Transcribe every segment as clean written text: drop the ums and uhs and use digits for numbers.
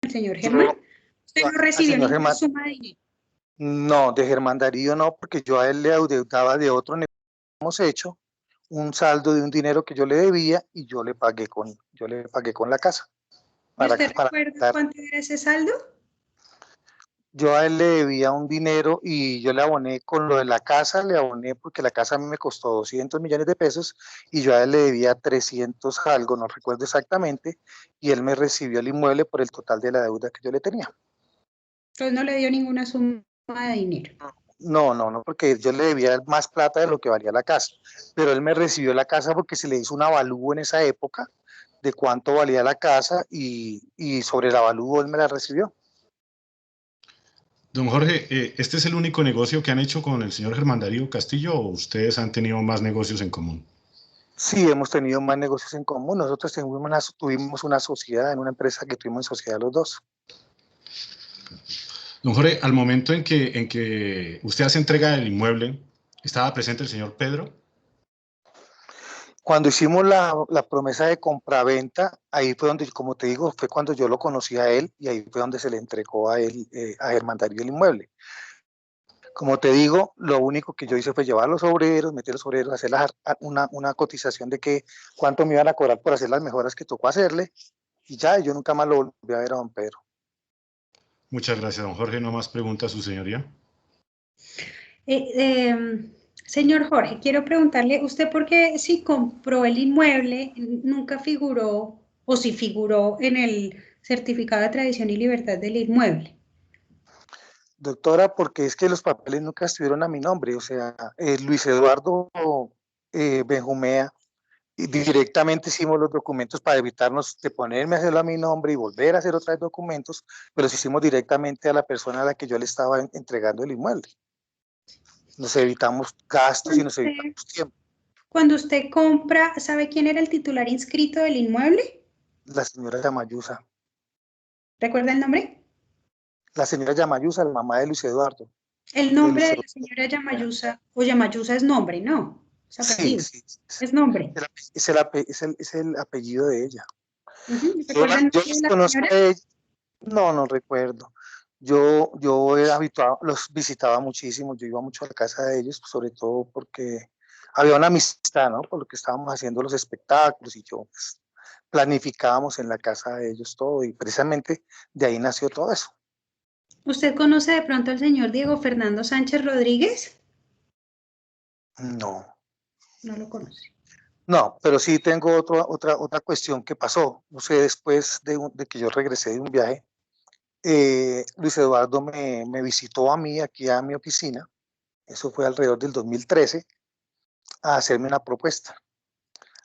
el señor Yo, Germán. ¿Usted no al recibió señor ninguna Germán, suma de dinero? no, de Germán Darío no, porque yo a él le adeudaba de otro negocio que hemos hecho, un saldo de un dinero que yo le debía y yo le pagué con la casa. ¿Y Para, usted para recuerda dar. cuánto era ese saldo? Yo a él le debía un dinero y yo le aboné con lo de la casa, le aboné porque la casa a mí me costó 200 millones de pesos y yo a él le debía 300 algo, no recuerdo exactamente, y él me recibió el inmueble por el total de la deuda que yo le tenía. Entonces no le dio ninguna suma de dinero. No, no, no, porque yo le debía más plata de lo que valía la casa, pero él me recibió la casa porque se le hizo un avalúo en esa época de cuánto valía la casa y sobre el avalúo él me la recibió. Don Jorge, ¿este es el único negocio que han hecho con el señor Germán Darío Castillo o ustedes han tenido más negocios en común? Sí, hemos tenido más negocios en común. Nosotros tuvimos una sociedad en una empresa que tuvimos en sociedad los dos. Don Jorge, al momento en que usted hace entrega del inmueble, ¿estaba presente el señor Pedro? Cuando hicimos la promesa de compraventa, ahí fue donde, como te digo, fue cuando yo lo conocí a él y ahí fue donde se le entregó a él, a Germán Darío el inmueble. Como te digo, lo único que yo hice fue llevar a los obreros, meter a los obreros, hacer una cotización de que cuánto me iban a cobrar por hacer las mejoras que tocó hacerle y ya, yo nunca más lo volví a ver a don Pedro. Muchas gracias, don Jorge. No más preguntas, su señoría. Eh, eh, Señor Jorge, quiero preguntarle, ¿usted por qué si compró el inmueble nunca figuró o si figuró en el certificado de tradición y libertad del inmueble? Doctora, porque es que los papeles nunca estuvieron a mi nombre, o sea, Luis Eduardo Benjumea, y directamente hicimos los documentos para evitarnos de ponerme a hacerlo a mi nombre y volver a hacer otra vez documentos, pero los hicimos directamente a la persona a la que yo le estaba entregando el inmueble. Nos evitamos gastos y Cuando nos evitamos usted, tiempo. cuando usted compra, ¿sabe quién era el titular inscrito del inmueble? La señora Yamayusa, ¿Recuerda el nombre? la mamá de Luis Eduardo, El de nombre Luis de Eduardo. la señora Yamayusa, o Yamayusa es nombre, ¿no? Es Sí, apellido, sí, es nombre. es el apellido de ella. ¿Recuerda el Yo nombre de las la conozco señora? a ella. No, no recuerdo. Yo era habituado, los visitaba muchísimo, yo iba mucho a la casa de ellos, sobre todo porque había una amistad, ¿no? Por lo que estábamos haciendo los espectáculos y yo pues, planificábamos en la casa de ellos todo y precisamente de ahí nació todo eso. ¿Usted conoce de pronto al señor Diego Fernando Sánchez Rodríguez? No, No lo conoce. no, pero sí tengo otra cuestión que pasó. No sé, después de que yo regresé de un viaje, Luis Eduardo me visitó a mí, aquí a mi oficina, eso fue alrededor del 2013, a hacerme una propuesta,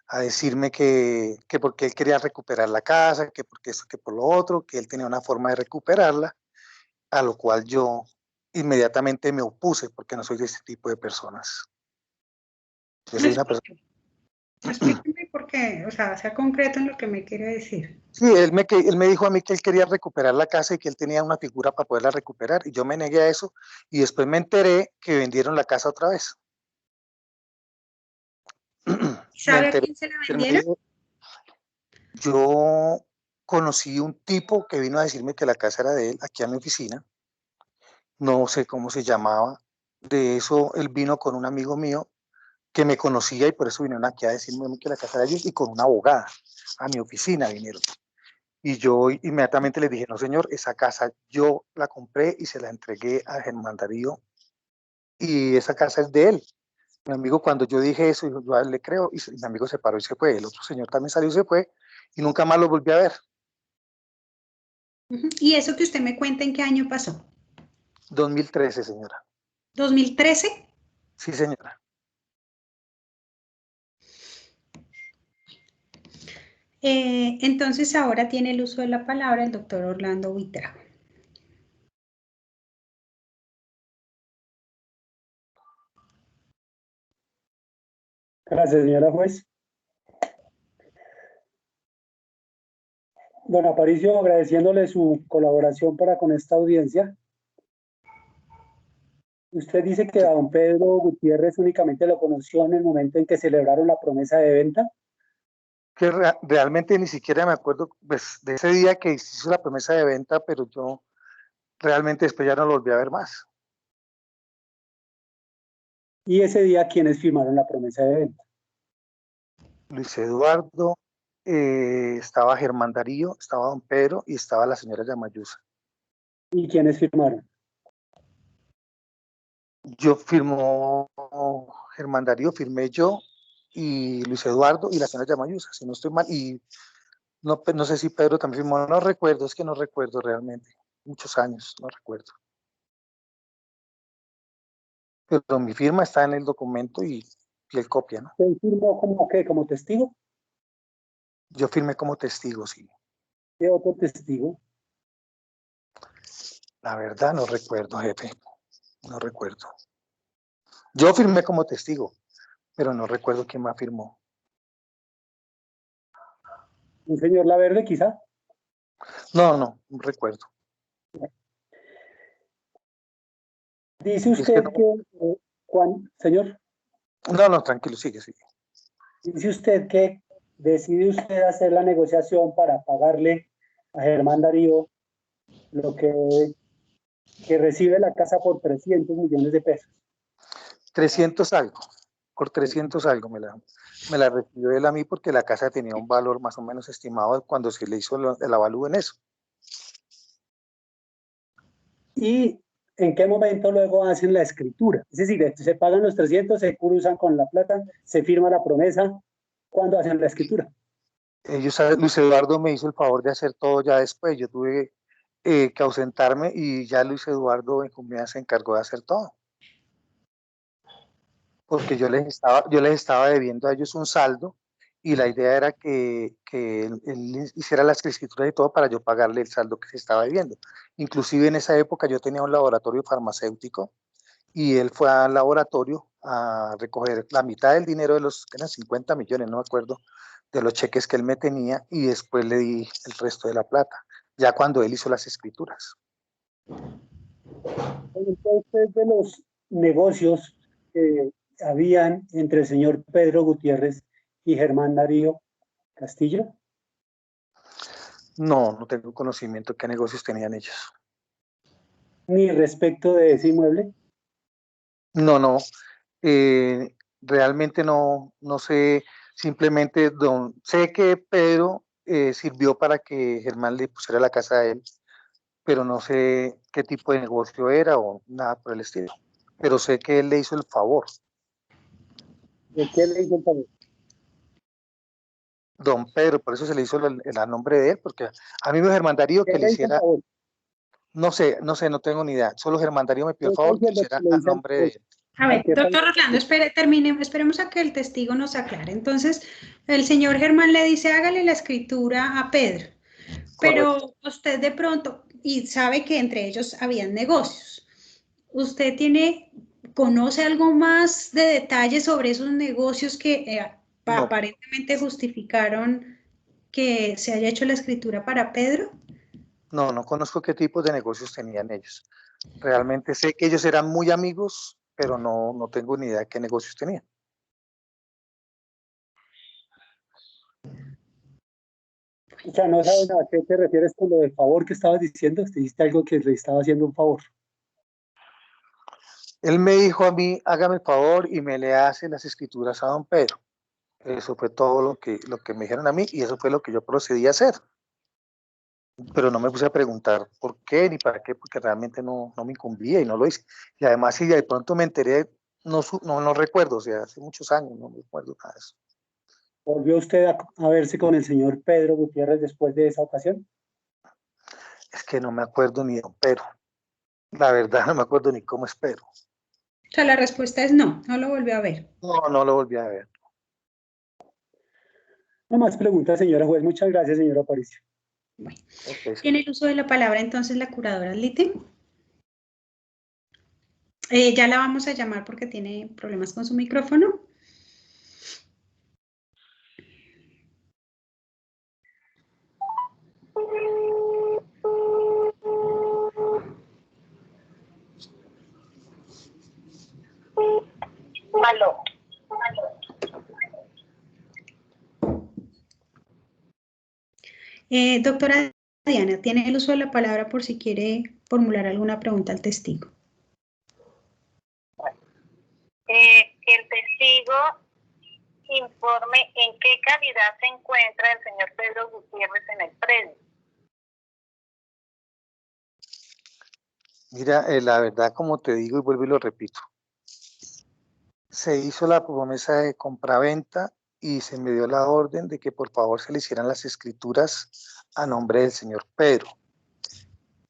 a decirme que porque él quería recuperar la casa, que porque esto, que por lo otro, que él tenía una forma de recuperarla, a lo cual yo inmediatamente me opuse porque no soy de ese tipo de personas. Yo soy una persona. Explíqueme por qué, o sea concreto en lo que me quiere decir. Sí, él me dijo a mí que él quería recuperar la casa y que él tenía una figura para poderla recuperar y yo me negué a eso y después me enteré que vendieron la casa otra vez. Me ¿Sabe a enteré, quién se la él me vendieron? dijo, yo conocí un tipo que vino a decirme que la casa era de él aquí a mi oficina, no sé cómo se llamaba, de eso él vino con un amigo mío que me conocía y por eso vinieron aquí a decirme a mí que la casa era de ellos y con una abogada a mi oficina vinieron. Y yo inmediatamente le dije, no señor, esa casa yo la compré y se la entregué a Germán Darío y esa casa es de él. Mi amigo cuando yo dije eso, dijo, yo a él le creo y mi amigo se paró y se fue. El otro señor también salió y se fue y nunca más lo volví a ver. ¿Y eso que usted me cuenta en qué año pasó? 2013, señora. ¿2013? Sí, señora. Entonces ahora tiene el uso de la palabra el doctor Orlando Buitrago. Gracias, señora juez. Don Aparicio, agradeciéndole su colaboración para con esta audiencia. Usted dice que a don Pedro Gutiérrez únicamente lo conoció en el momento en que celebraron la promesa de venta. que realmente ni siquiera me acuerdo pues, de ese día que hizo la promesa de venta, pero yo realmente después ya no lo volví a ver más. Y ese día, ¿quiénes firmaron la promesa de venta? Luis Eduardo, estaba Germán Darío, estaba don Pedro y estaba la señora Yamayusa. ¿Y quiénes firmaron? Yo firmó Germán Darío, firmé yo y Luis Eduardo y la señora Yamayusa, si no estoy mal. Y no, no sé si Pedro también firmó, no recuerdo, es que no recuerdo realmente. Muchos años, no recuerdo. Pero mi firma está en el documento y él copia, ¿no? ¿Quién firmó como qué? ¿Como testigo? Yo firmé como testigo, sí. ¿Qué otro testigo? La verdad no recuerdo, jefe. No recuerdo. Yo firmé como testigo, pero no recuerdo quién más firmó. ¿Un señor Laverde, quizá? No recuerdo. Dice Es que usted no, que, señor, tranquilo, sigue. dice usted que decide usted hacer la negociación para pagarle a Germán Darío lo que recibe la casa por 300 millones de pesos. 300 algo, por 300 algo me la recibió él a mí porque la casa tenía un valor más o menos estimado cuando se le hizo el avalúo en eso. ¿Y en qué momento luego hacen la escritura? Es decir, se pagan los 300, se cruzan con la plata, se firma la promesa. ¿Cuándo hacen la escritura? Luis Eduardo me hizo el favor de hacer todo ya después, yo tuve que ausentarme y ya Luis Eduardo en Cumbia se encargó de hacer todo. Porque yo les estaba debiendo a ellos un saldo y la idea era que él hiciera las escrituras y todo para yo pagarle el saldo que se estaba debiendo. Inclusive en esa época yo tenía un laboratorio farmacéutico y él fue al laboratorio a recoger la mitad del dinero de los, eran 50 millones, no me acuerdo, de los cheques que él me tenía y después le di el resto de la plata, ya cuando él hizo las escrituras. Entonces, de los negocios que habían entre el señor Pedro Gutiérrez y Germán Darío Castillo. No tengo conocimiento de qué negocios tenían ellos. Ni respecto de ese inmueble. No, realmente no sé, simplemente sé que Pedro sirvió para que Germán le pusiera la casa a él, pero no sé qué tipo de negocio era o nada por el estilo, pero sé que él le hizo el favor. ¿De qué le hizo el favor? Don Pedro, por eso se le hizo el nombre de él, porque a mí me Germán Darío ¿Qué que le le hizo el hiciera, favor? no tengo ni idea, solo Germán Darío me pidió el ¿Qué está favor que diciendo hiciera que le a hizo el nombre de favor? él. A ¿A ver, qué está doctor diciendo? Orlando, esperemos a que el testigo nos aclare. Entonces, el señor Germán le dice, hágale la escritura a Pedro, Correcto. pero usted de pronto, y sabe que entre ellos habían negocios, ¿usted conoce algo más de detalles sobre esos negocios que No, aparentemente justificaron que se haya hecho la escritura para Pedro? no conozco qué tipos de negocios tenían ellos. Realmente sé que ellos eran muy amigos, pero no tengo ni idea de qué negocios tenían. O sea, no saben a qué te refieres con lo del favor que estabas diciendo. Te dijiste algo que le estaba haciendo un favor. Él me dijo a mí, hágame el favor y me le hace las escrituras a don Pedro. Eso fue todo lo que me dijeron a mí y eso fue lo que yo procedí a hacer. Pero no me puse a preguntar por qué ni para qué, porque realmente no me incumbía y no lo hice. Y además, si de pronto me enteré, no recuerdo, o sea, hace muchos años, no me acuerdo nada de eso. ¿Volvió usted a verse con el señor Pedro Gutiérrez después de esa ocasión? Es que no me acuerdo ni don Pedro. La verdad, no me acuerdo ni cómo es Pedro. O sea, la respuesta es no lo volvió a ver. No lo volví a ver. No más preguntas, señora juez. Muchas gracias, señora Aparicio. Bueno, Okay, tiene el uso de la palabra entonces la curadora Lite. Ya la vamos a llamar porque tiene problemas con su micrófono. Aló. Doctora Diana, tiene el uso de la palabra por si quiere formular alguna pregunta al testigo. El testigo informe en qué calidad se encuentra el señor Pedro Gutiérrez en el predio. Mira, la verdad, como te digo y vuelvo y lo repito, se hizo la promesa de compraventa y se me dio la orden de que por favor se le hicieran las escrituras a nombre del señor Pedro.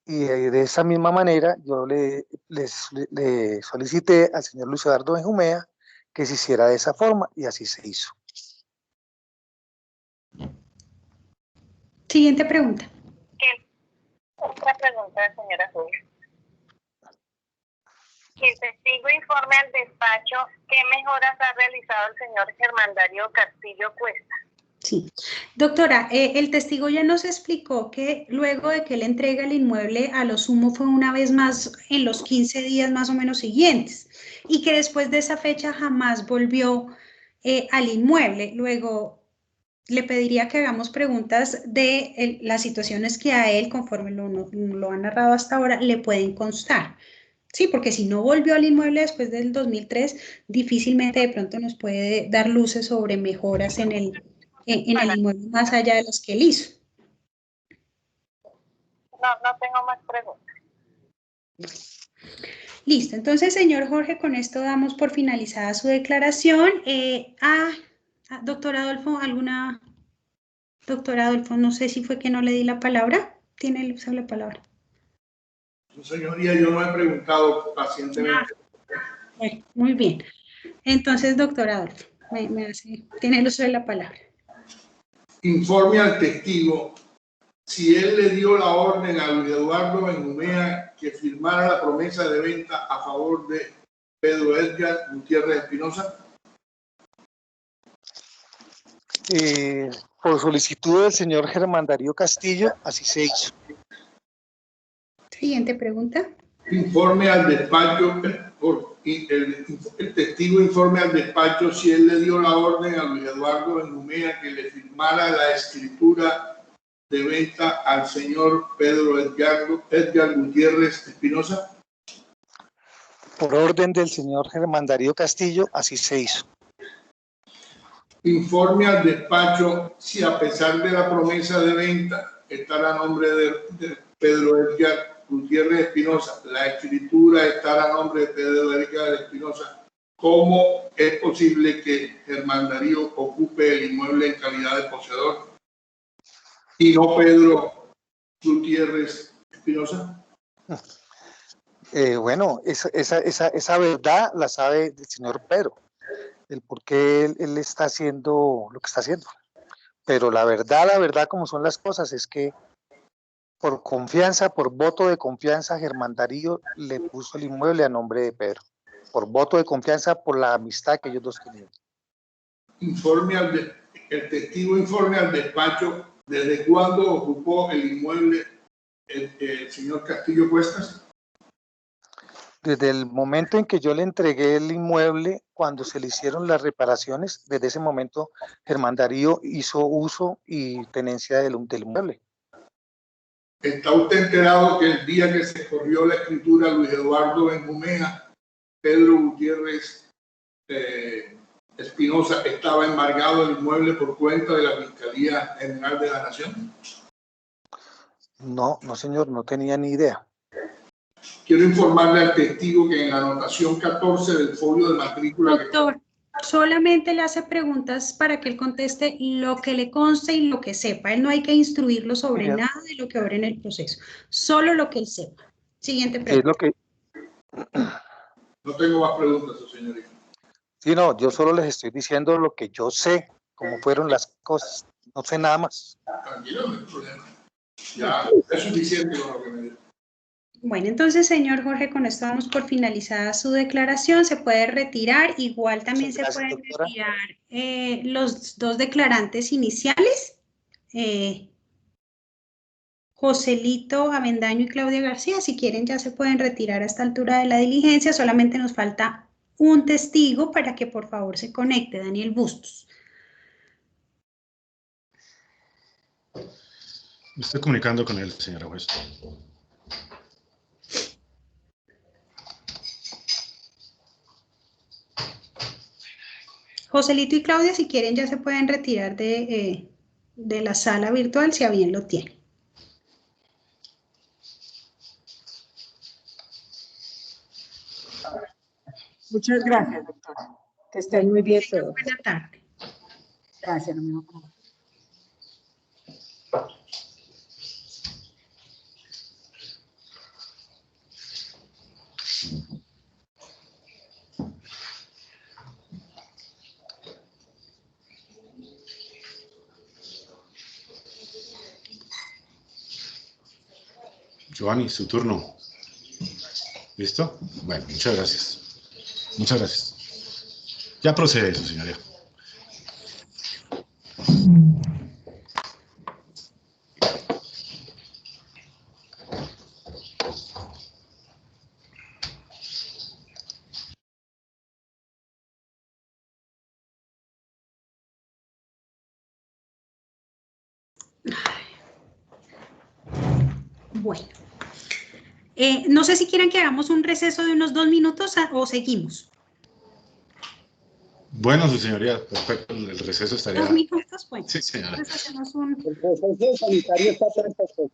Y de esa misma manera yo le solicité al señor Luis Eduardo Benjumea que se hiciera de esa forma y así se hizo. Siguiente pregunta. Otra pregunta, señora Julia. Que el testigo informe al despacho qué mejoras ha realizado el señor Germán Darío Castillo Cuesta. Sí. Doctora, el testigo ya nos explicó que luego de que él entrega el inmueble, a lo sumo fue una vez más en los 15 días más o menos siguientes, y que después de esa fecha jamás volvió al inmueble. Luego, le pediría que hagamos preguntas de las situaciones que a él, conforme lo ha narrado hasta ahora, le pueden constar. Sí, porque si no volvió al inmueble después del 2003, difícilmente de pronto nos puede dar luces sobre mejoras en el inmueble más allá de las que él hizo. No tengo más preguntas. Listo, entonces, señor Jorge, con esto damos por finalizada su declaración. Doctor Adolfo, Doctor Adolfo, no sé si fue que no le di la palabra. Tiene el uso de la palabra. Señoría, yo no he preguntado pacientemente. Bueno, muy bien. Entonces, doctor Adolfo, tiene el uso de la palabra. Informe al testigo si él le dio la orden a Luis Eduardo Benjumea que firmara la promesa de venta a favor de Pedro Edgar Gutiérrez Espinosa. Por solicitud del señor Germán Darío Castillo, así se hizo. Siguiente pregunta. Informe al despacho, el testigo informe al despacho si él le dio la orden a Luis Eduardo Benjumea que le firmara la escritura de venta al señor Pedro Edgar Gutiérrez Espinosa. Por orden del señor Germán Darío Castillo, así se hizo. Informe al despacho si a pesar de la promesa de venta está a nombre de Pedro Edgar Gutiérrez Espinosa, la escritura está a nombre de Pedro Edgar Espinosa, ¿cómo es posible que Germán Darío ocupe el inmueble en calidad de poseedor y no Pedro Gutiérrez Espinosa? Bueno, esa verdad la sabe el señor Pedro, el por qué él está haciendo lo que está haciendo. Pero la verdad como son las cosas es que por confianza, por voto de confianza, Germán Darío le puso el inmueble a nombre de Pedro. Por voto de confianza, por la amistad que ellos dos tenían. El testigo informe al despacho desde cuándo ocupó el inmueble el señor Castillo Cuestas. Desde el momento en que yo le entregué el inmueble, cuando se le hicieron las reparaciones, desde ese momento Germán Darío hizo uso y tenencia del inmueble. ¿Está usted enterado que el día que se corrió la escritura Luis Eduardo Benjumea, Pedro Gutiérrez Espinosa estaba embargado el inmueble por cuenta de la Fiscalía General de la Nación? No, señor, no tenía ni idea. Quiero informarle al testigo que en la anotación 14 del folio de matrícula... Doctor, solamente le hace preguntas para que él conteste lo que le conste y lo que sepa. Él no hay que instruirlo sobre nada de lo que obre en el proceso, solo lo que él sepa. Siguiente pregunta. No tengo más preguntas, señorita. Sí, no, yo solo les estoy diciendo lo que yo sé, cómo fueron las cosas. No sé nada más. Tranquilo, no hay problema. Ya es suficiente con lo que me dijo. Bueno, entonces, señor Jorge, con esto damos por finalizada su declaración. Se puede retirar. Igual también se pueden retirar los dos declarantes iniciales, Joselito Avendaño y Claudia García. Si quieren, ya se pueden retirar a esta altura de la diligencia. Solamente nos falta un testigo para que por favor se conecte, Daniel Bustos. Me estoy comunicando con él, señora juez. Joselito y Claudia, si quieren, ya se pueden retirar de la sala virtual, si a bien lo tienen. Muchas gracias, doctora. Que estén muy bien todos. Buena tarde. Gracias, lo mismo. Giovanni, su turno. ¿Listo? Bueno, muchas gracias. Muchas gracias. Ya procede, su señoría. Bueno. No sé si quieren que hagamos un receso de unos 2 minutos o seguimos. Bueno, su señoría, perfecto. El receso estaría... 2 minutos, bueno. Sí, señora. Entonces hacemos un... El proceso sanitario está perfecto.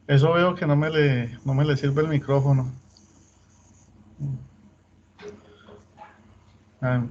Eso veo que no me le sirve el micrófono. Ah,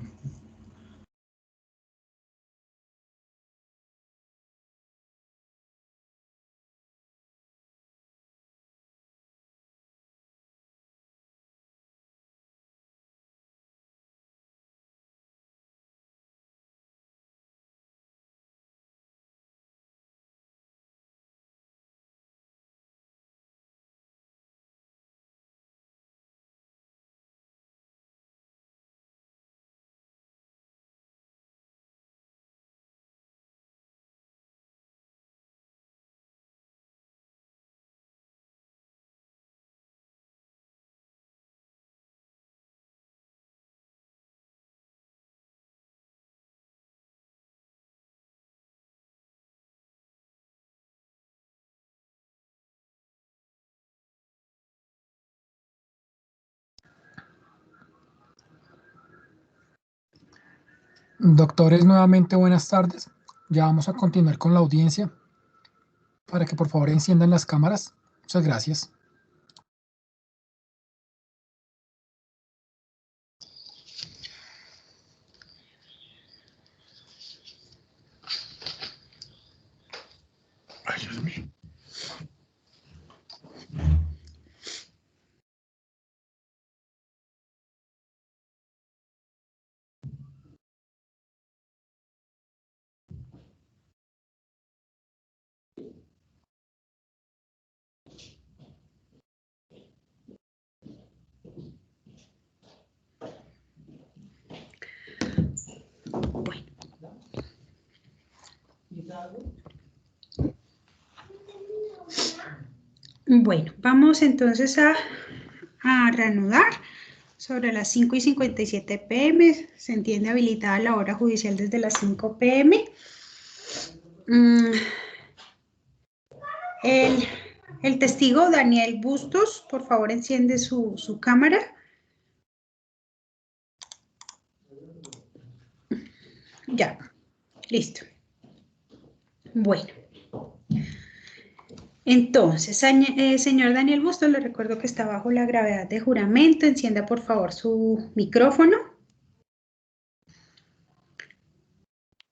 Doctores, nuevamente buenas tardes. Ya vamos a continuar con la audiencia para que por favor enciendan las cámaras. Muchas gracias. Ay, Dios mío. Bueno, vamos entonces a reanudar sobre las 5:57 p.m. Se entiende habilitada la hora judicial desde las 5 p.m. El testigo Daniel Bustos, por favor, enciende su cámara. Ya, listo. Bueno. Entonces, señor Daniel Bustos, le recuerdo que está bajo la gravedad de juramento. Encienda, por favor, su micrófono.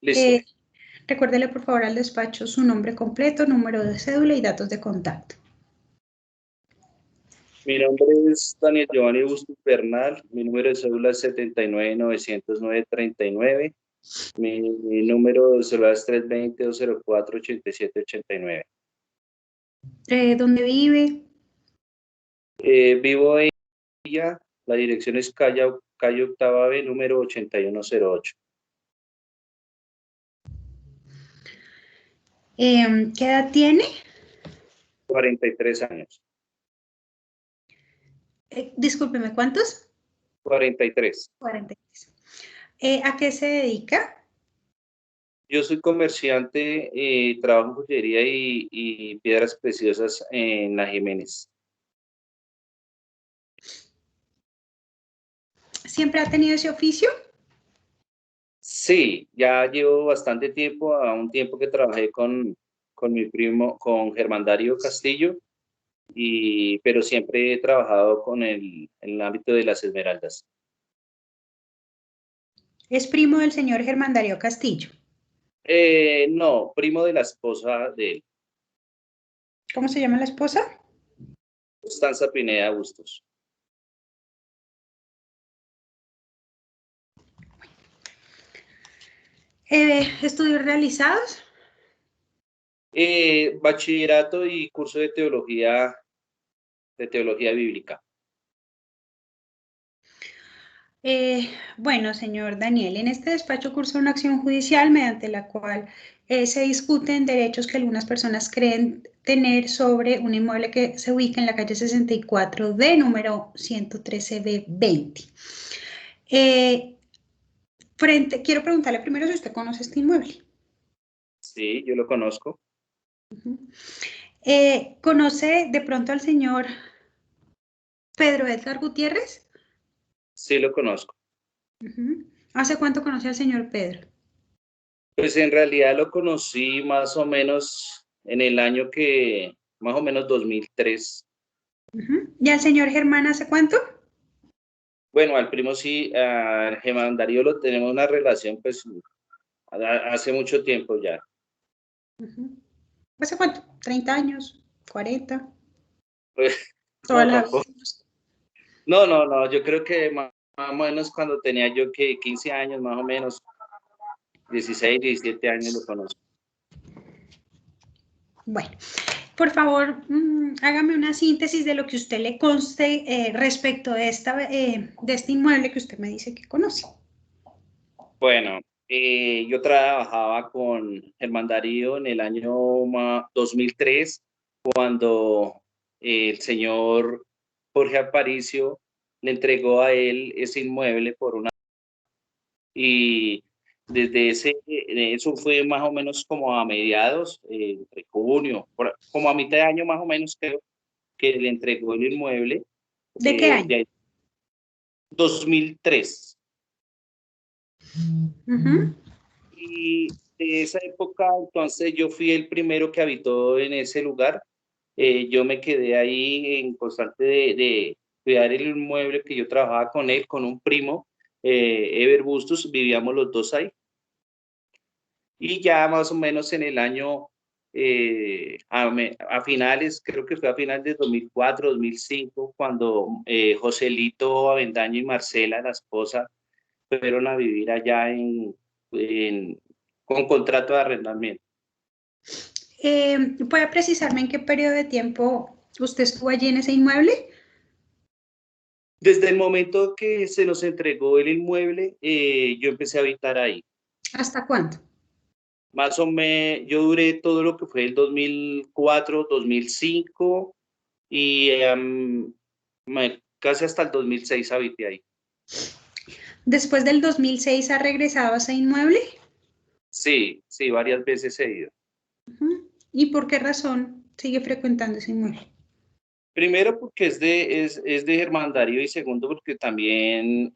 Listo. Recuérdele, por favor, al despacho su nombre completo, número de cédula y datos de contacto. Mi nombre es Daniel Giovanni Bustos Bernal. Mi número de cédula es 79-909-39. Mi número de celular es 320-204-8789. ¿Dónde vive? Vivo en Villa. La dirección es calle Octava B, número 8108. ¿Qué edad tiene? 43 años. Discúlpeme, ¿cuántos? 43. 43. ¿A qué se dedica? Yo soy comerciante, trabajo en joyería y piedras preciosas en La Jiménez. ¿Siempre ha tenido ese oficio? Sí, ya llevo bastante tiempo, a un tiempo que trabajé con mi primo, con Germán Darío Castillo, pero siempre he trabajado en el ámbito de las esmeraldas. ¿Es primo del señor Germán Darío Castillo? No, primo de la esposa de él, ¿Cómo se llama la esposa? Constanza Pineda Bustos. ¿Estudios realizados? Bachillerato y curso de teología bíblica. Bueno, señor Daniel, en este despacho cursa una acción judicial mediante la cual se discuten derechos que algunas personas creen tener sobre un inmueble que se ubica en la calle 64D, número 113B20. Quiero preguntarle primero si usted conoce este inmueble. Sí, yo lo conozco. ¿Conoce de pronto al señor Pedro Edgar Gutiérrez? Sí, lo conozco. ¿Hace cuánto conoce al señor Pedro? Pues en realidad lo conocí más o menos en el año que más o menos 2003. ¿Y al señor Germán hace cuánto? Bueno, al primo sí, a Germán Darío lo tenemos una relación pues hace mucho tiempo ya. ¿Hace cuánto? ¿30 años? ¿40? Pues, Toda no, la tampoco. vida. No, yo creo que más o menos cuando tenía yo que 15 años, más o menos, 16, 17 años lo conozco. Bueno, por favor, hágame una síntesis de lo que usted le conste respecto de este inmueble que usted me dice que conoce. Bueno, yo trabajaba con Germán Darío en el año 2003, cuando el señor Jorge Aparicio le entregó a él ese inmueble por una... Y desde eso fue más o menos como a mediados, entre junio, como a mitad de año más o menos creo, que le entregó el inmueble. ¿De qué año? 2003. Y de esa época, entonces, yo fui el primero que habitó en ese lugar. Yo me quedé ahí en constante de cuidar el inmueble, que yo trabajaba con él, con un primo, Ever Bustos, vivíamos los dos ahí. Y ya más o menos en el año, a finales, creo que fue a finales de 2004, 2005, cuando Joselito Avendaño y Marcela, la esposa, fueron a vivir allá con contrato de arrendamiento. ¿Puede precisarme en qué periodo de tiempo usted estuvo allí en ese inmueble? Desde el momento que se nos entregó el inmueble, yo empecé a habitar ahí. ¿Hasta cuándo? Más o menos, yo duré todo lo que fue el 2004, 2005 y casi hasta el 2006 habité ahí. ¿Después del 2006 ha regresado a ese inmueble? Sí, varias veces he ido. ¿Y por qué razón sigue frecuentando ese inmueble? Primero porque es de Germán Darío, y segundo porque también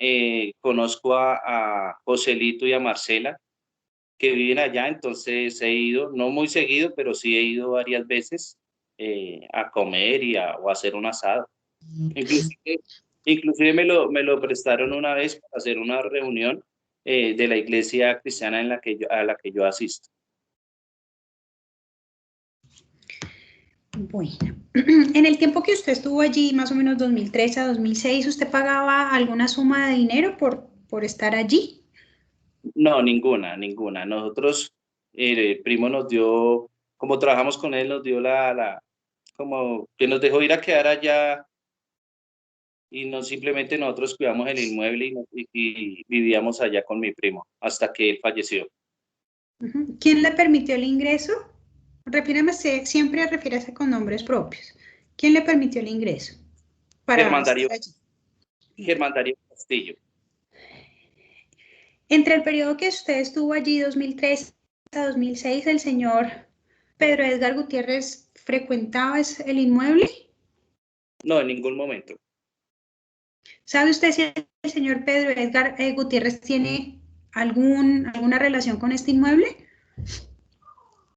conozco a Joselito y a Marcela, que viven allá, entonces he ido, no muy seguido, pero sí he ido varias veces a comer o a hacer un asado. Inclusive me lo prestaron una vez para hacer una reunión de la iglesia cristiana a la que yo asisto. Bueno, en el tiempo que usted estuvo allí, más o menos 2003 a 2006, ¿usted pagaba alguna suma de dinero por estar allí? No, ninguna. Nosotros, el primo nos dio, como trabajamos con él, nos dio como que nos dejó ir a quedar allá, y no simplemente nosotros cuidamos el inmueble y vivíamos allá con mi primo hasta que él falleció. ¿Quién le permitió el ingreso? Siempre refiérase con nombres propios. ¿Quién le permitió el ingreso? Germán Darío Castillo. Entre el periodo que usted estuvo allí, 2003 a 2006, ¿el señor Pedro Edgar Gutiérrez frecuentaba el inmueble? No, en ningún momento. ¿Sabe usted si el señor Pedro Edgar Gutiérrez tiene alguna relación con este inmueble?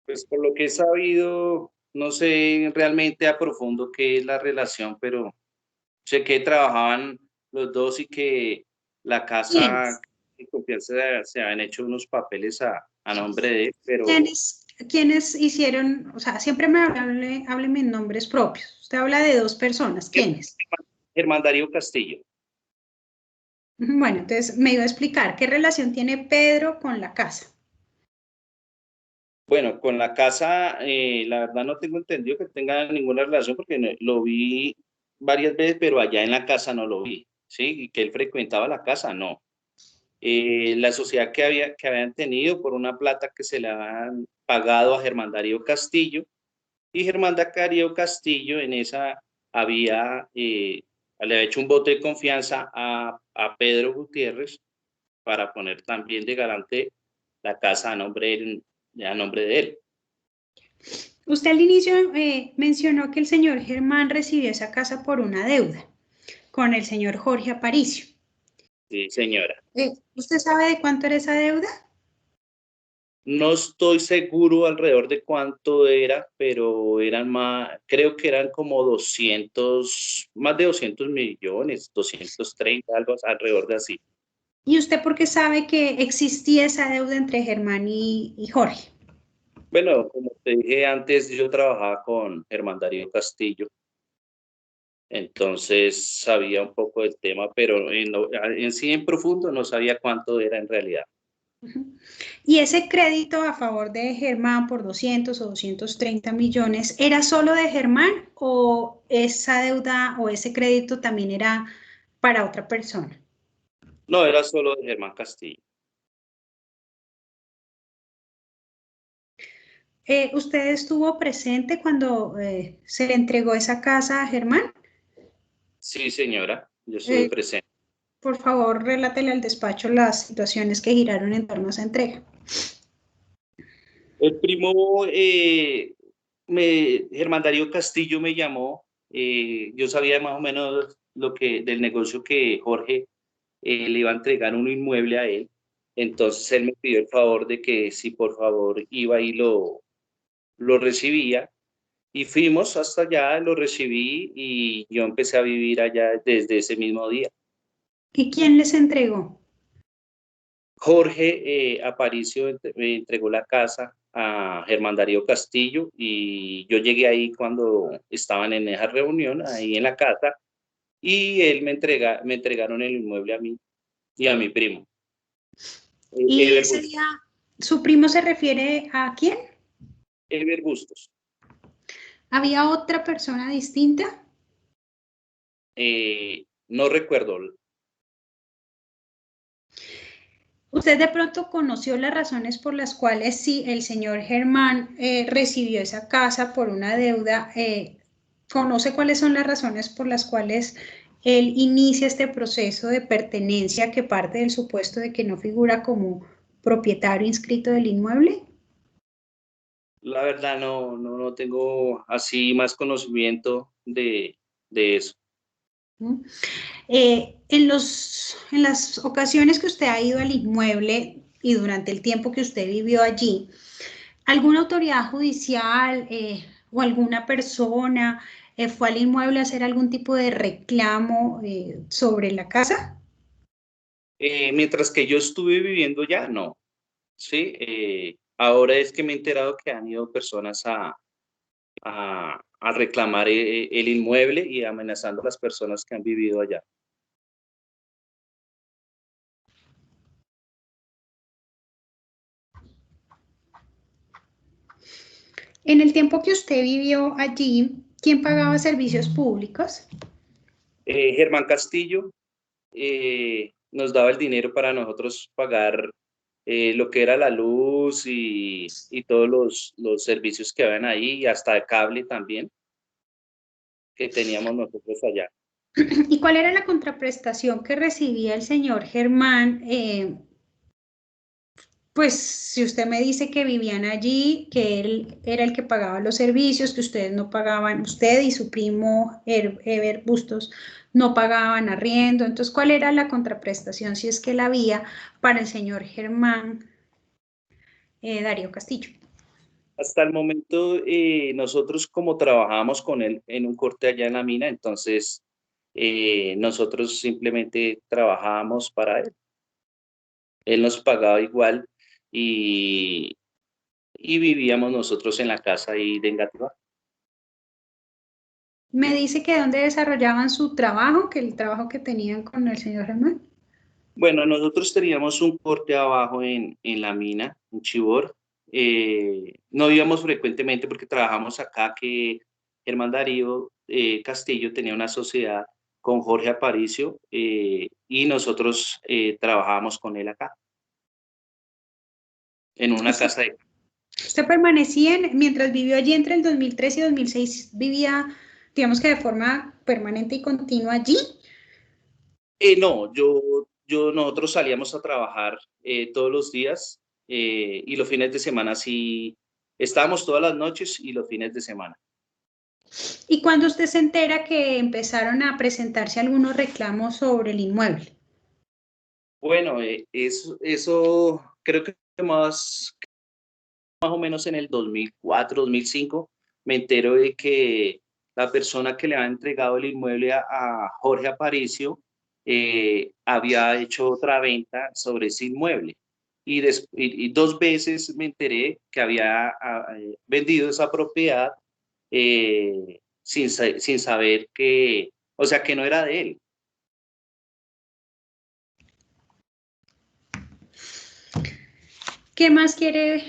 Pues por lo que he sabido, no sé realmente a profundo qué es la relación, pero sé que trabajaban los dos y que la casa en confianza se habían hecho unos papeles a nombre de él, pero... ¿Quiénes hicieron? O sea, siempre hábleme en nombres propios. Usted habla de dos personas. ¿Quiénes? Germán Darío Castillo. Bueno, entonces me iba a explicar, ¿qué relación tiene Pedro con la casa? Bueno, con la casa, la verdad no tengo entendido que tenga ninguna relación, porque lo vi varias veces, pero allá en la casa no lo vi, ¿sí? Y que él frecuentaba la casa, no. La sociedad que habían tenido por una plata que se le habían pagado a Germán Darío Castillo, y Germán Darío Castillo en esa le había hecho un voto de confianza a Pedro Gutiérrez para poner también de garante la casa a nombre de él. Usted al inicio mencionó que el señor Germán recibió esa casa por una deuda con el señor Jorge Aparicio. Sí, señora. ¿Usted sabe de cuánto era esa deuda? No estoy seguro alrededor de cuánto era, pero eran más, creo que eran como 200, más de 200 millones, 230, algo alrededor de así. ¿Y usted por qué sabe que existía esa deuda entre Germán y Jorge? Bueno, como te dije antes, yo trabajaba con Germán Darío Castillo, entonces sabía un poco del tema, pero en sí en profundo no sabía cuánto era en realidad. ¿Y ese crédito a favor de Germán por 200 o 230 millones era solo de Germán o esa deuda o ese crédito también era para otra persona? No, era solo de Germán Castillo. ¿Usted estuvo presente cuando se le entregó esa casa a Germán? Sí, señora, yo estuve presente. Por favor, relátele al despacho las situaciones que giraron en torno a esa entrega. El primo Germán Darío Castillo me llamó. Yo sabía más o menos del negocio que Jorge le iba a entregar un inmueble a él. Entonces él me pidió el favor de que si por favor iba y lo recibía. Y fuimos hasta allá, lo recibí y yo empecé a vivir allá desde ese mismo día. ¿Y quién les entregó? Jorge Aparicio me entregó la casa a Germán Darío Castillo y yo llegué ahí cuando estaban en esa reunión, ahí en la casa, y él me entregaron el inmueble a mí y a mi primo. ¿Y Ever ese Bustos. día su primo se refiere a quién? Ever Bustos. ¿Había otra persona distinta? No recuerdo. ¿Usted de pronto conoció las razones por las cuales si el señor Germán recibió esa casa por una deuda, conoce cuáles son las razones por las cuales él inicia este proceso de pertenencia que parte del supuesto de que no figura como propietario inscrito del inmueble? La verdad no tengo así más conocimiento de eso. En las ocasiones que usted ha ido al inmueble y durante el tiempo que usted vivió allí, ¿alguna autoridad judicial o alguna persona fue al inmueble a hacer algún tipo de reclamo sobre la casa? Mientras que yo estuve viviendo ya, no. Sí, ahora es que me he enterado que han ido personas a reclamar el inmueble y amenazando a las personas que han vivido allá. En el tiempo que usted vivió allí, ¿quién pagaba servicios públicos? Germán Castillo nos daba el dinero para nosotros pagar lo que era la luz y todos los servicios que habían ahí, y hasta el cable también, que teníamos nosotros allá. ¿Y cuál era la contraprestación que recibía el señor Germán? Pues si usted me dice que vivían allí, que él era el que pagaba los servicios, que ustedes no pagaban, usted y su primo Ever Bustos no pagaban arriendo, entonces ¿cuál era la contraprestación si es que la había para el señor Germán Darío Castillo? Hasta el momento, nosotros como trabajábamos con él en un corte allá en la mina, entonces nosotros simplemente trabajábamos para él. Él nos pagaba igual y vivíamos nosotros en la casa ahí de Engativá. Me dice que dónde desarrollaban su trabajo, que el trabajo que tenían con el señor Germán. Bueno, nosotros teníamos un corte abajo en la mina, en Chibor. No íbamos frecuentemente porque trabajamos acá, que Germán Darío Castillo tenía una sociedad con Jorge Aparicio y nosotros trabajábamos con él acá, en una casa de... ¿Usted permanecía, mientras vivió allí entre el 2003 y 2006, vivía, digamos que de forma permanente y continua allí? No, nosotros salíamos a trabajar todos los días y los fines de semana sí, estábamos todas las noches y los fines de semana. ¿Y cuando usted se entera que empezaron a presentarse algunos reclamos sobre el inmueble? Bueno, eso creo que más más o menos en el 2004, 2005, me entero de que la persona que le ha entregado el inmueble a Jorge Aparicio había hecho otra venta sobre ese inmueble. Y 2 veces me enteré que había vendido esa propiedad sin saber que, o sea, que no era de él. ¿Qué más quiere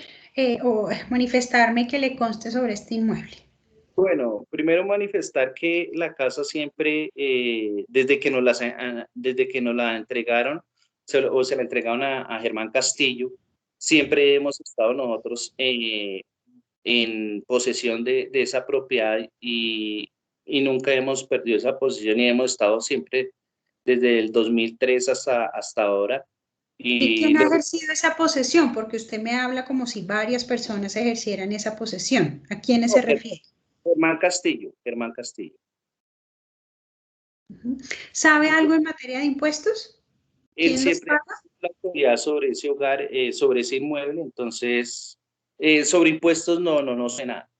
manifestarme que le conste sobre este inmueble? Bueno, primero manifestar que la casa siempre, desde que nos la entregaron, se la entregaron a Germán Castillo, siempre hemos estado nosotros en posesión de esa propiedad y nunca hemos perdido esa posesión y hemos estado siempre desde el 2003 hasta ahora. ¿Y quién ha ejercido esa posesión? Porque usted me habla como si varias personas ejercieran esa posesión. ¿A quiénes se refiere? Germán Castillo. ¿Sabe algo en materia de impuestos? Él siempre ha la autoridad sobre ese hogar, sobre ese inmueble, entonces, sobre impuestos no sé nada.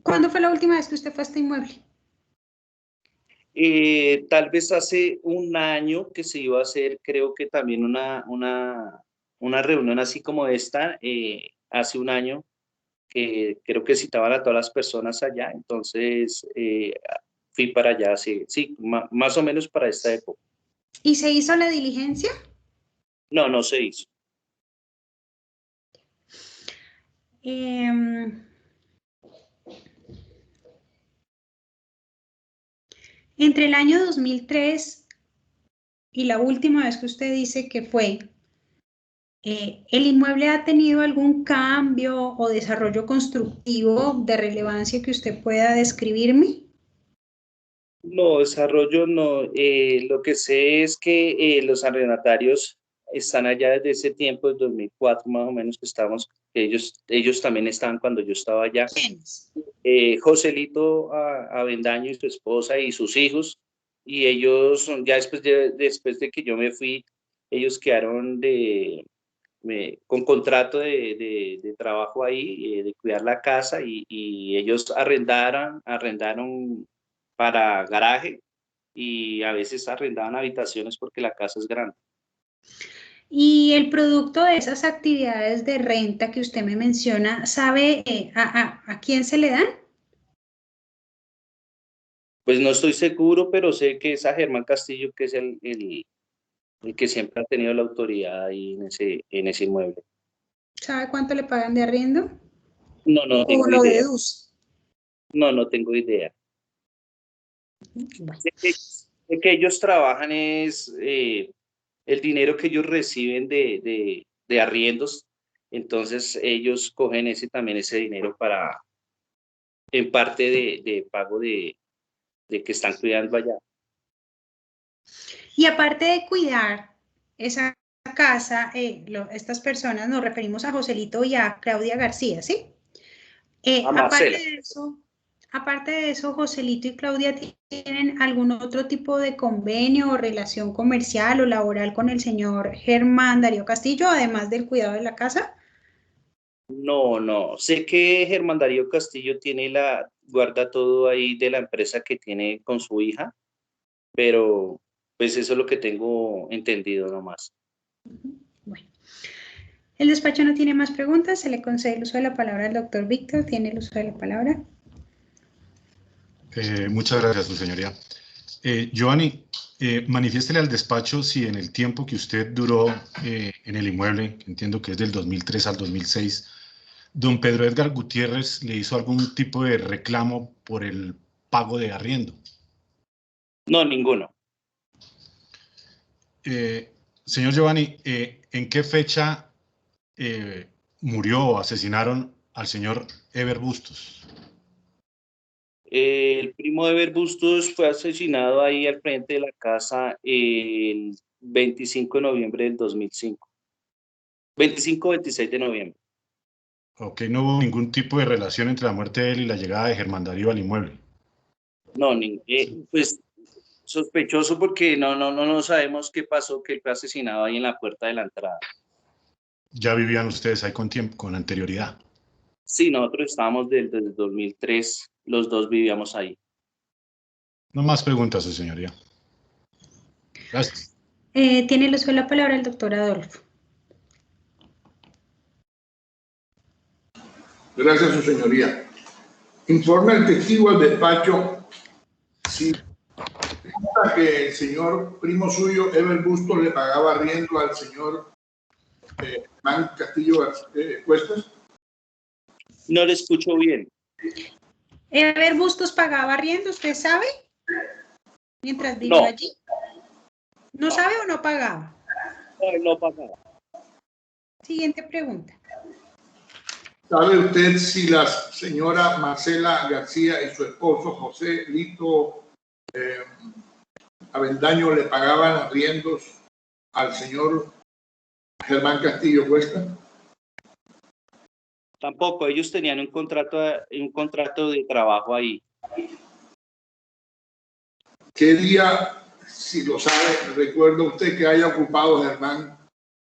¿Cuándo fue la última vez que usted fue a este inmueble? Tal vez hace un año que se iba a hacer, creo que también una reunión así como esta, hace un año, que creo que citaban a todas las personas allá, entonces fui para allá, sí, más o menos para esta época. ¿Y se hizo la diligencia? No se hizo. Entre el año 2003 y la última vez que usted dice que fue, ¿el inmueble ha tenido algún cambio o desarrollo constructivo de relevancia que usted pueda describirme? No, desarrollo no. Lo que sé es que los arrendatarios están allá desde ese tiempo, desde 2004 más o menos, que estamos, ellos también estaban cuando yo estaba allá. Joselito Avendaño y su esposa y sus hijos, y ellos, ya después de que yo me fui, ellos quedaron con contrato de trabajo ahí, de cuidar la casa, y ellos arrendaron para garaje y a veces arrendaban habitaciones porque la casa es grande. Y el producto de esas actividades de renta que usted me menciona, ¿sabe a quién se le dan? Pues no estoy seguro, pero sé que es a Germán Castillo, que es el que siempre ha tenido la autoridad ahí en ese inmueble. ¿Sabe cuánto le pagan de arriendo? No tengo ¿O lo idea. deduce? No tengo idea. Bueno. Sé que ellos trabajan es el dinero que ellos reciben de arriendos, entonces ellos cogen también ese dinero para, en parte de pago de que están cuidando allá. Y aparte de cuidar esa casa, estas personas, nos referimos a Joselito y a Claudia García, ¿sí? Aparte de eso, Joselito y Claudia ¿tienen algún otro tipo de convenio o relación comercial o laboral con el señor Germán Darío Castillo, además del cuidado de la casa? No. Sé que Germán Darío Castillo guarda todo ahí de la empresa que tiene con su hija, pero pues eso es lo que tengo entendido nomás. Bueno. El despacho no tiene más preguntas. Se le concede el uso de la palabra al doctor Víctor. ¿Tiene el uso de la palabra? Muchas gracias, su señoría. Giovanni, manifiéstele al despacho si en el tiempo que usted duró en el inmueble, que entiendo que es del 2003 al 2006, don Pedro Edgar Gutiérrez le hizo algún tipo de reclamo por el pago de arriendo. No, ninguno. Señor Giovanni, ¿en qué fecha murió o asesinaron al señor Eber Bustos? El primo de Eber Bustos fue asesinado ahí al frente de la casa el 25 de noviembre del 2005. 25-26 de noviembre. Ok, no hubo ningún tipo de relación entre la muerte de él y la llegada de Germán Darío al inmueble. No, pues Sospechoso porque no sabemos qué pasó, que él fue asesinado ahí en la puerta de la entrada. ¿Ya vivían ustedes ahí con tiempo, con anterioridad? Sí, nosotros estábamos desde el 2003, los dos vivíamos ahí. No más preguntas, su señoría. Gracias. Tiene el uso de la palabra el doctor Adolfo. Gracias, su señoría. Informa el testigo al despacho si resulta que el señor primo suyo, Ever Bustos, le pagaba arriendo al señor Man Castillo Cuestas. No le escucho bien. ¿Ever Bustos pagaba arriendo, usted sabe? Mientras vivió allí. ¿No sabe o no pagaba? No pagaba. Siguiente pregunta. ¿Sabe usted si la señora Marcela García y su esposo José Lito Avendaño le pagaban arriendos al señor Germán Castillo Cuesta? Tampoco, ellos tenían un contrato de trabajo ahí. ¿Qué día, si lo sabe, recuerda usted que haya ocupado Germán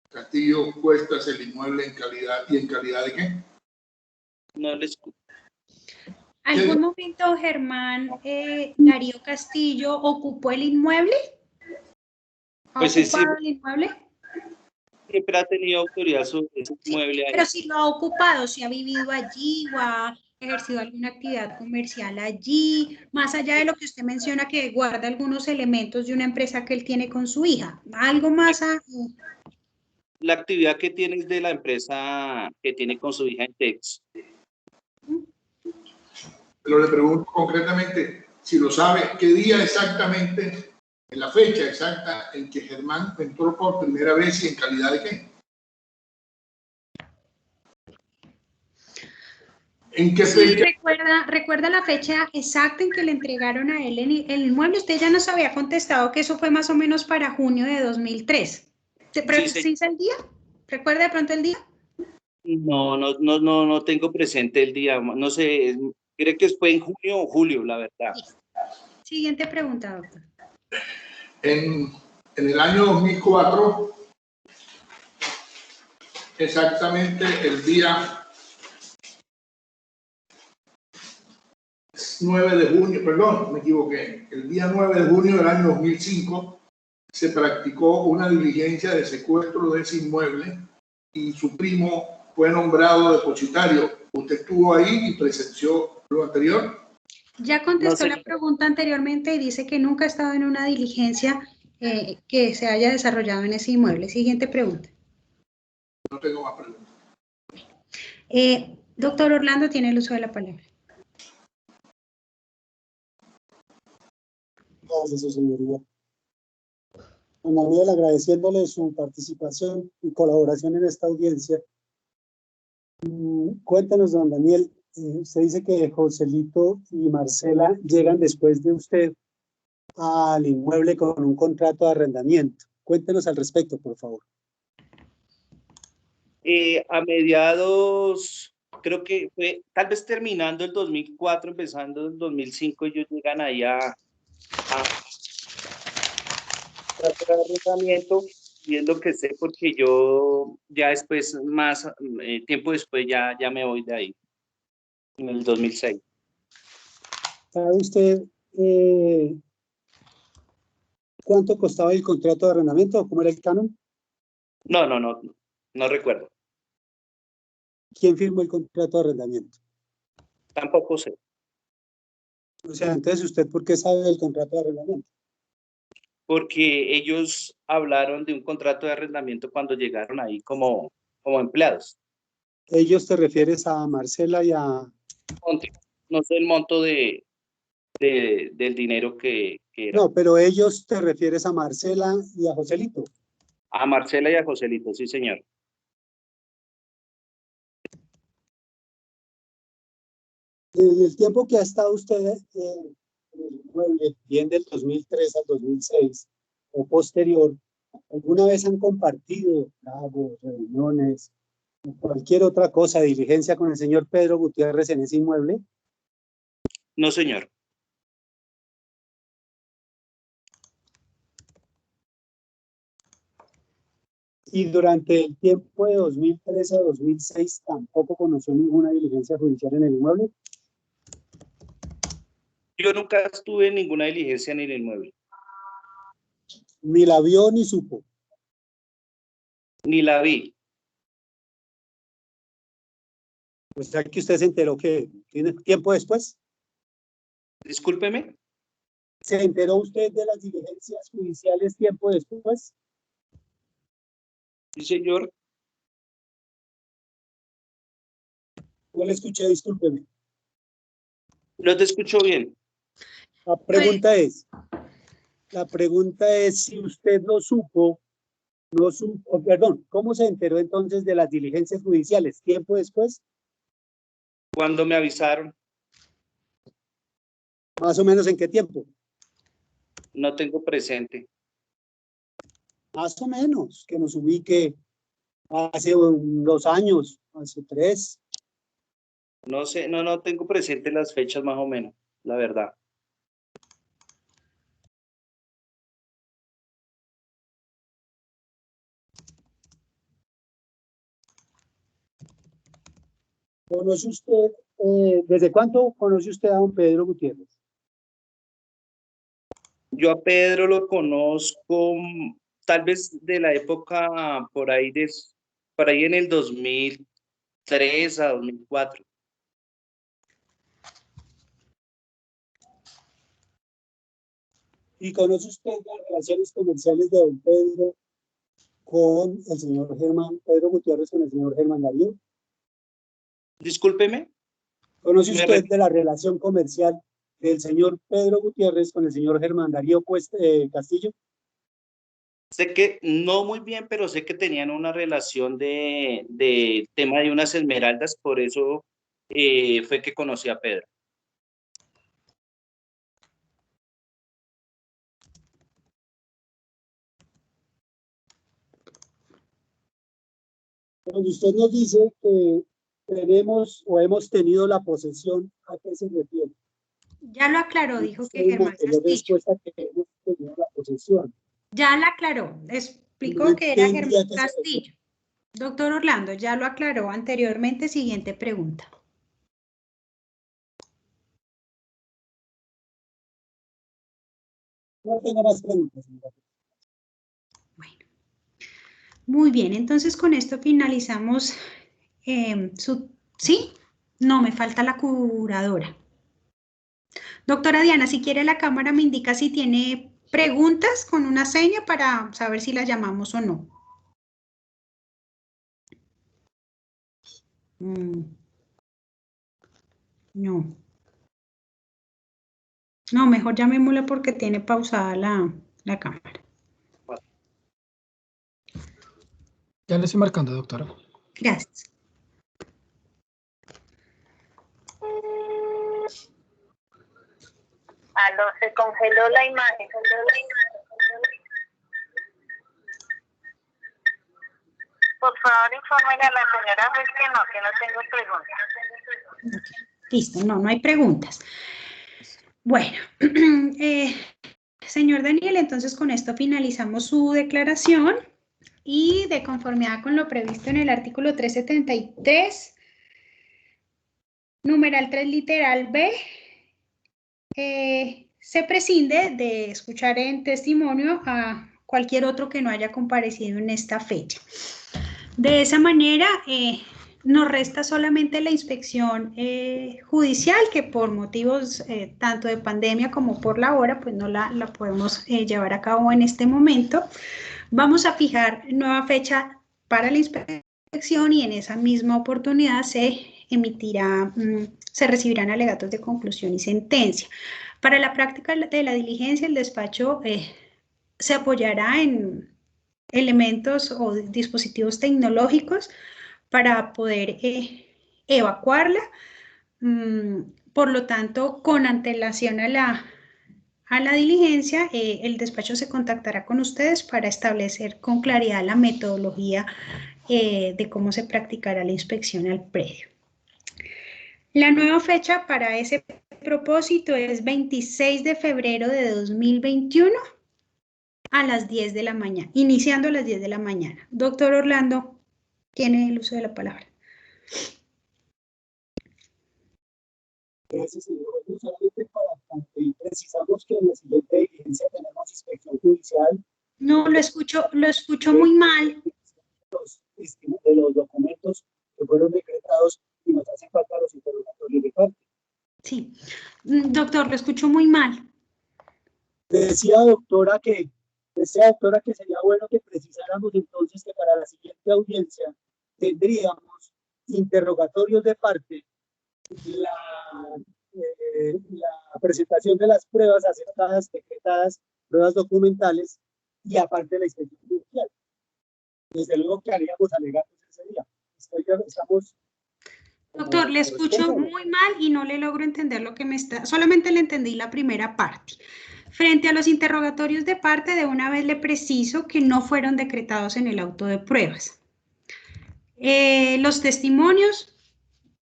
Castillo Cuestas el inmueble en calidad de qué? No les... ¿Algún momento Germán Darío Castillo ocupó el inmueble? ¿Ha Pues ocupado el inmueble? Siempre ha tenido autoridad sobre ese inmueble ahí. Pero si lo ha ocupado, si ha vivido allí o ha ejercido alguna actividad comercial allí, más allá de lo que usted menciona que guarda algunos elementos de una empresa que él tiene con su hija. ¿Algo más? La actividad que tiene es de la empresa que tiene con su hija en Tex. Pero le pregunto concretamente, si lo sabe, ¿qué día exactamente, en la fecha exacta en que Germán entró por primera vez y en calidad de qué? ¿En qué fecha? Sí, recuerda la fecha exacta en que le entregaron a él el inmueble. Usted ya nos había contestado que eso fue más o menos para junio de 2003. ¿Precisa el día? ¿Recuerda de pronto el día? No tengo presente el día. No sé, creo que fue en junio o julio, la verdad. Siguiente pregunta, doctor. En el año 2004, exactamente el día 9 de junio, perdón, me equivoqué, el día 9 de junio del año 2005 se practicó una diligencia de secuestro de ese inmueble y su primo fue nombrado depositario. ¿Usted estuvo ahí y presenció lo anterior? Ya contestó la pregunta anteriormente y dice que nunca ha estado en una diligencia que se haya desarrollado en ese inmueble. Siguiente pregunta. No tengo más preguntas. Doctor Orlando tiene el uso de la palabra. Gracias, su señoría. Don Daniel, agradeciéndole su participación y colaboración en esta audiencia. Cuéntanos, don Daniel, usted dice que Joselito y Marcela llegan después de usted al inmueble con un contrato de arrendamiento. Cuéntenos al respecto, por favor. A mediados, creo que fue, tal vez terminando el 2004, empezando el 2005, ellos llegan ahí a hacer arrendamiento, y es lo que sé porque yo ya después, más tiempo después, ya me voy de ahí, en el 2006. ¿Sabe usted cuánto costaba el contrato de arrendamiento o cómo era el canon? No recuerdo. ¿Quién firmó el contrato de arrendamiento? Tampoco sé. O sea, entonces, ¿usted por qué sabe del contrato de arrendamiento? Porque ellos hablaron de un contrato de arrendamiento cuando llegaron ahí como empleados. ¿Ellos te refieres a Marcela y a...? No sé el monto del dinero que era. No, pero ellos te refieres a Marcela y a Joselito. A Marcela y a Joselito, sí, señor. En el tiempo que ha estado usted en el inmueble, bien del 2003 al 2006 o posterior, ¿alguna vez han compartido tragos, reuniones, o cualquier otra cosa, diligencia con el señor Pedro Gutiérrez en ese inmueble? No, señor. Y durante el tiempo de 2003 a 2006 tampoco conoció ninguna diligencia judicial en el inmueble. Yo nunca estuve en ninguna diligencia en el inmueble. Ni la vio ni supo. Ni la vi. O sea que usted se enteró que tiene tiempo después. Discúlpeme. ¿Se enteró usted de las diligencias judiciales tiempo después? Sí, señor. No le escuché, discúlpeme. No te escucho bien. La pregunta es si usted no supo, perdón, ¿cómo se enteró entonces de las diligencias judiciales tiempo después? ¿Cuándo me avisaron? ¿Más o menos en qué tiempo? No tengo presente. Más o menos, que nos ubique hace 2 años, hace 3. No sé, no tengo presente las fechas más o menos, la verdad. ¿Conoce usted, desde cuándo conoce usted a don Pedro Gutiérrez? Yo a Pedro lo conozco tal vez de la época por ahí en el 2003 a 2004. ¿Y conoce usted las relaciones comerciales de don Pedro con el señor Pedro Gutiérrez con el señor Germán Darío? Discúlpeme. ¿Conoce usted de la relación comercial del señor Pedro Gutiérrez con el señor Germán Darío Castillo? Sé que no muy bien, pero sé que tenían una relación de tema de unas esmeraldas, por eso fue que conocí a Pedro. Cuando usted nos dice que tenemos o hemos tenido la posesión, ¿a qué se refiere? Ya lo aclaró, dijo que Germán Castillo. Respuesta que hemos tenido la posesión. Ya la aclaró, explicó que era Germán Castillo. Doctor Orlando, ya lo aclaró anteriormente. Siguiente pregunta. No tengo más preguntas. Bueno, muy bien, entonces con esto finalizamos ¿sí? No, me falta la curadora. Doctora Diana, si quiere la cámara me indica si tiene preguntas con una seña para saber si la llamamos o no. No. No, mejor llamémosla porque tiene pausada la cámara. Ya le estoy marcando, doctora. Gracias. Aló, se congeló la imagen. Por favor, infórmenle a la señora Ruiz que no tengo preguntas. Listo, no hay preguntas. Bueno, señor Daniel, entonces con esto finalizamos su declaración y de conformidad con lo previsto en el artículo 373, numeral 3, literal B, se prescinde de escuchar en testimonio a cualquier otro que no haya comparecido en esta fecha. De esa manera, nos resta solamente la inspección judicial, que por motivos tanto de pandemia como por la hora, pues no la podemos llevar a cabo en este momento. Vamos a fijar nueva fecha para la inspección y en esa misma oportunidad se recibirán alegatos de conclusión y sentencia. Para la práctica de la diligencia, el despacho se apoyará en elementos o dispositivos tecnológicos para poder evacuarla. Por lo tanto, con antelación a la diligencia, el despacho se contactará con ustedes para establecer con claridad la metodología de cómo se practicará la inspección al predio. La nueva fecha para ese propósito es 26 de febrero de 2021 a las 10 de la mañana, iniciando a las 10 de la mañana. Doctor Orlando, tiene el uso de la palabra. Gracias, señor. Solamente para precisamos que en la siguiente diligencia tenemos inspección judicial. No, lo escucho muy mal. De los documentos que fueron decretados y nos hacen falta los interrogatorios de parte. Sí. Doctor, lo escucho muy mal. Decía doctora que sería bueno que precisáramos entonces que para la siguiente audiencia tendríamos interrogatorios de parte, la presentación de las pruebas aceptadas, decretadas, pruebas documentales y aparte la inspección judicial. Desde luego que haríamos alegatos ese día. Estamos... Doctor, le escucho muy mal y no le logro entender lo que me está... Solamente le entendí la primera parte. Frente a los interrogatorios de parte, de una vez le preciso que no fueron decretados en el auto de pruebas. Los testimonios,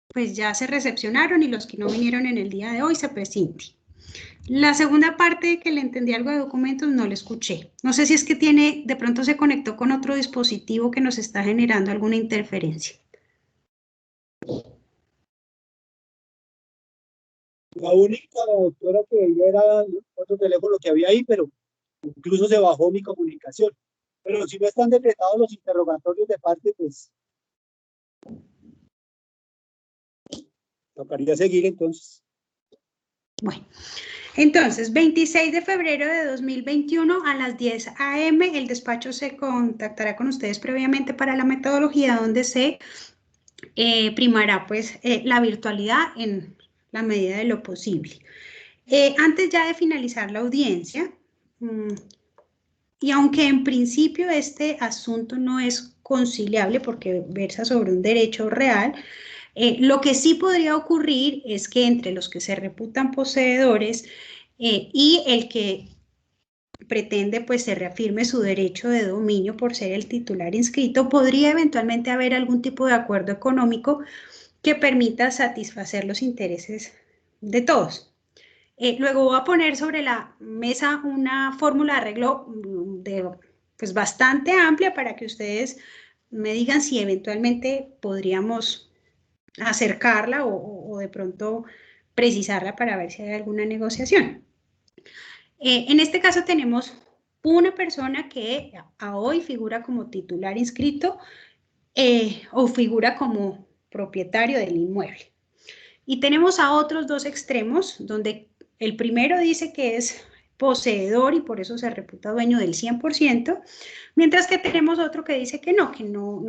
pues ya se recepcionaron y los que no vinieron en el día de hoy se presenten. La segunda parte, que le entendí algo de documentos, no le escuché. No sé si es que de pronto se conectó con otro dispositivo que nos está generando alguna interferencia. La única, doctora, que veía era otro teléfono que había ahí, pero incluso se bajó mi comunicación. Pero si no están decretados los interrogatorios de parte, pues tocaría seguir entonces. Bueno, entonces, 26 de febrero de 2021 a las 10 a.m. el despacho se contactará con ustedes previamente para la metodología donde se primará pues la virtualidad en la medida de lo posible. Antes ya de finalizar la audiencia, y aunque en principio este asunto no es conciliable porque versa sobre un derecho real, lo que sí podría ocurrir es que entre los que se reputan poseedores y el que pretende pues se reafirme su derecho de dominio por ser el titular inscrito, podría eventualmente haber algún tipo de acuerdo económico que permita satisfacer los intereses de todos. Luego voy a poner sobre la mesa una fórmula de arreglo pues bastante amplia para que ustedes me digan si eventualmente podríamos acercarla o de pronto precisarla para ver si hay alguna negociación. En este caso tenemos una persona que a hoy figura como titular inscrito o figura como propietario del inmueble. Y tenemos a otros dos extremos, donde el primero dice que es poseedor y por eso se reputa dueño del 100%, mientras que tenemos otro que dice que no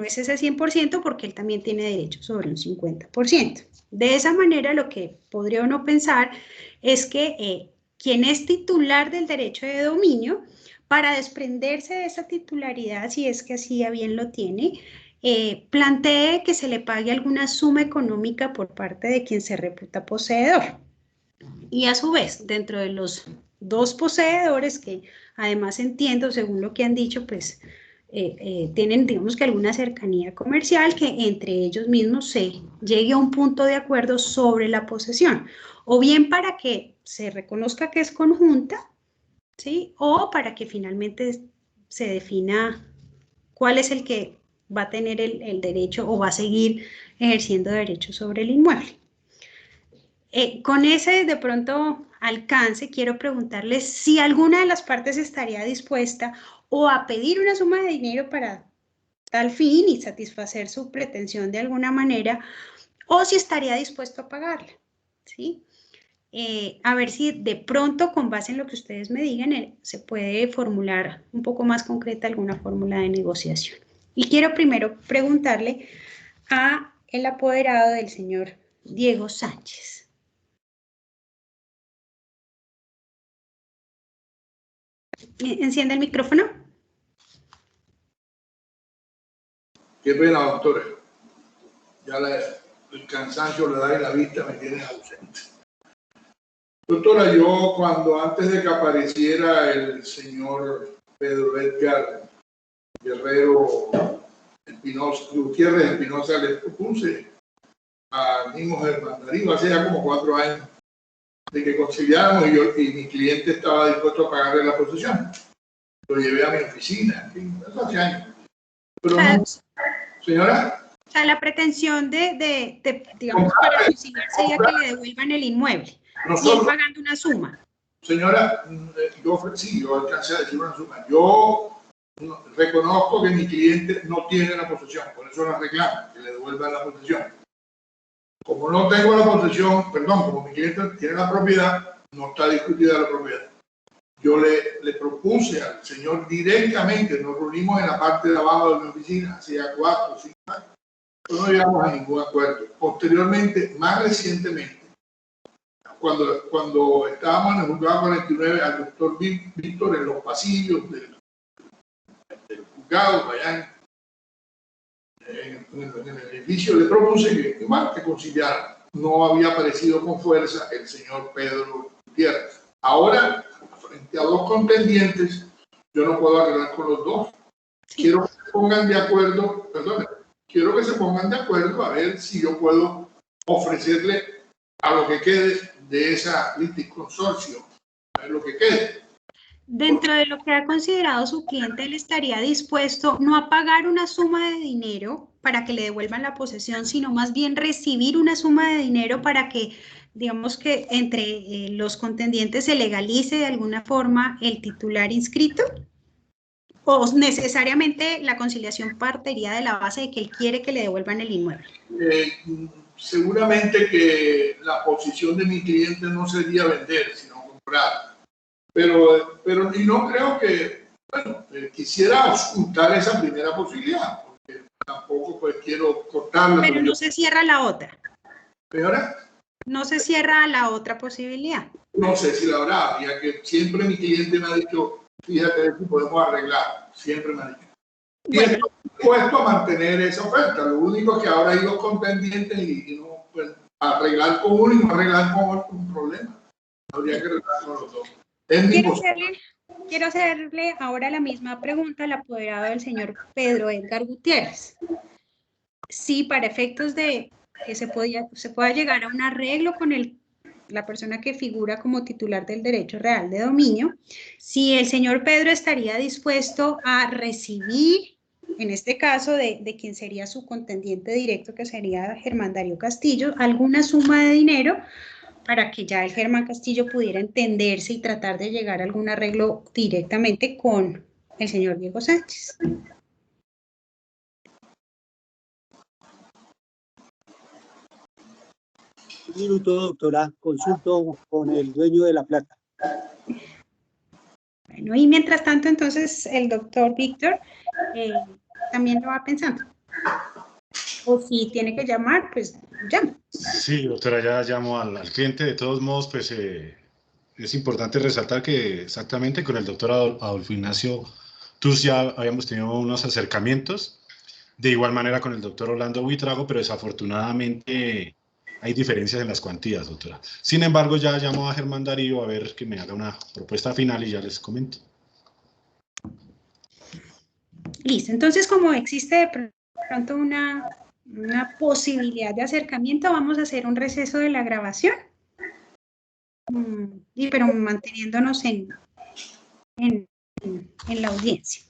es ese 100% porque él también tiene derecho sobre un 50%. De esa manera, lo que podría uno pensar es que quien es titular del derecho de dominio, para desprenderse de esa titularidad, si es que así a bien lo tiene, plantee que se le pague alguna suma económica por parte de quien se reputa poseedor. Y a su vez, dentro de los dos poseedores, que además entiendo, según lo que han dicho, pues tienen, digamos que alguna cercanía comercial, que entre ellos mismos se llegue a un punto de acuerdo sobre la posesión, o bien para que se reconozca que es conjunta, ¿sí? O para que finalmente se defina cuál es el que va a tener el derecho o va a seguir ejerciendo derecho sobre el inmueble. Con ese de pronto alcance, quiero preguntarles si alguna de las partes estaría dispuesta o a pedir una suma de dinero para tal fin y satisfacer su pretensión de alguna manera, o si estaría dispuesto a pagarla, ¿sí? A ver si de pronto, con base en lo que ustedes me digan, se puede formular un poco más concreta alguna fórmula de negociación. Y quiero primero preguntarle a el apoderado del señor Diego Sánchez. ¿Enciende el micrófono? Qué pena, doctora. Ya el cansancio, la edad y la vista me tienen ausente. Doctora, yo antes de que apareciera el señor Pedro Edgar Guerrero Espinosa, Gutiérrez Espinosa, le propuse al mismo Germán Darío, hace ya como 4 años, de que conciliáramos y mi cliente estaba dispuesto a pagarle la posesión. lo llevé a mi oficina, en fin, eso hace años. Pero no, señora. O sea, la pretensión digamos, para conciliar sería que le devuelvan el inmueble, y él pagando una suma. Señora, yo alcancé a decir una suma. Yo reconozco que mi cliente no tiene la posesión, por eso la reclamo, que le devuelvan la posesión. Como no tengo la posesión, perdón, como mi cliente tiene la propiedad, no está discutida la propiedad. Yo le propuse al señor directamente, nos reunimos en la parte de abajo de mi oficina, hacía 4 o 5 años, pero no llegamos a ningún acuerdo. Posteriormente, más recientemente, cuando estábamos en el juzgado 49, al doctor Víctor en los pasillos del juzgado, allá en el edificio, le propuse que conciliara. No había aparecido con fuerza el señor Pedro Gutiérrez. Ahora, frente a 2 contendientes, yo no puedo arreglar con los 2. Quiero que se pongan de acuerdo, quiero que se pongan de acuerdo a ver si yo puedo ofrecerle a lo que quede de esa consorcio, a ver lo que quede. Dentro de lo que ha considerado su cliente, él estaría dispuesto no a pagar una suma de dinero para que le devuelvan la posesión, sino más bien recibir una suma de dinero para que, digamos que entre los contendientes se legalice de alguna forma el titular inscrito. ¿O necesariamente la conciliación partiría de la base de que él quiere que le devuelvan el inmueble? Seguramente que la posición de mi cliente no sería vender, sino comprar. Pero y no creo que, bueno, quisiera ocultar esa primera posibilidad, porque tampoco pues quiero cortarla. Pero no se cierra la otra. ¿Peora? No se cierra la otra posibilidad. No sé si la habrá, ya que siempre mi cliente me ha dicho, fíjate si podemos arreglar, siempre me ha dicho. Y estoy dispuesto a mantener esa oferta, lo único es que ahora hay 2 contendientes y no, pues, arreglar con uno y no arreglar con otro un problema. Habría que arreglar con los 2. Quiero hacerle ahora la misma pregunta al apoderado del señor Pedro Edgar Gutiérrez. Si para efectos de que se pueda llegar a un arreglo con la persona que figura como titular del derecho real de dominio, si el señor Pedro estaría dispuesto a recibir, en este caso de quien sería su contendiente directo, que sería Germán Darío Castillo, alguna suma de dinero para que ya el Germán Castillo pudiera entenderse y tratar de llegar a algún arreglo directamente con el señor Diego Sánchez. Un minuto, doctora. Consulto con el dueño de la plata. Bueno, y mientras tanto, entonces, el doctor Víctor también lo va pensando. O si tiene que llamar, pues llama. Sí, doctora, ya llamo al cliente. De todos modos, pues es importante resaltar que exactamente con el doctor Adolfo Ignacio Tuz ya habíamos tenido unos acercamientos. De igual manera con el doctor Orlando Buitrago, pero desafortunadamente hay diferencias en las cuantías, doctora. Sin embargo, ya llamo a Germán Darío a ver que me haga una propuesta final y ya les comento. Listo. Entonces, como existe de pronto una posibilidad de acercamiento, vamos a hacer un receso de la grabación, pero manteniéndonos en la audiencia.